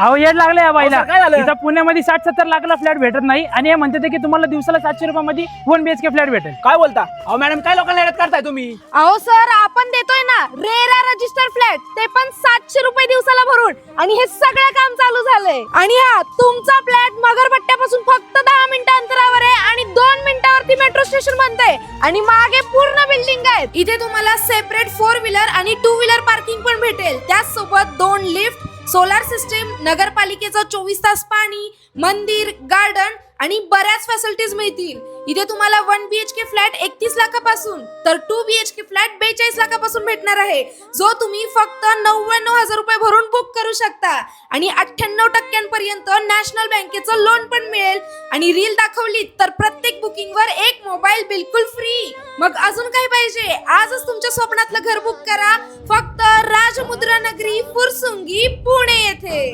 अहो येड लागले या बाईला. काय झालं? इथं पुण्यामध्ये 60-70 लाखाला फ्लॅट भेटत नाही आणि हे म्हणते की तुम्हाला दिवसाला 700 रुपयामध्ये 1 BHK फ्लॅट भेटेल. काय बोलता? अहो मॅडम काय लोकांना येड्यात करताय तुम्ही? अहो सर, आपण देतोय ना रेरा रजिस्टर फ्लॅट, ते पण 700 रुपये दिवसाला भरून, आणि हे सगळं काम चालू झालंय. आणि हा तुमचा फ्लॅट मगरपट्ट्यापासून फक्त 10 मिनिटं अंतरावर आहे आणि 2 मिनिटावरती मेट्रो स्टेशन बनतंय आणि मागे पूर्ण बिल्डिंग आहेत. इथे तुम्हाला सेपरेट 4 व्हीलर आणि 2 व्हीलर पार्किंग पण भेटेल. त्याच सोबत 2 लिफ्ट, सोलार सिस्टीम, नगरपालिकेचं 24 तास पाणी, मंदिर, गार्डन आणि बऱ्याच फॅसिलिटीज मिळतील. इथे तुम्हाला 1 BHK फ्लॅट 31 लाखापासून तर 2 BHK फ्लॅट 42 लाखापासून भेटणार आहे, जो तुम्ही फक्त 99,000 रुपये भरून बुक करू शकता. आणि 98% नॅशनल बँकेचं लोन पण मिळेल. आणि रील दाखवली तर प्रत्येक बुकिंगवर 1 मोबाईल बिलकुल फ्री. मग अजून काय पाहिजे? आजच तुमच्या स्वप्नातलं घर बुक करा फक्त राजमुद्रा नगरी फुरसुंगी पुणे येथे.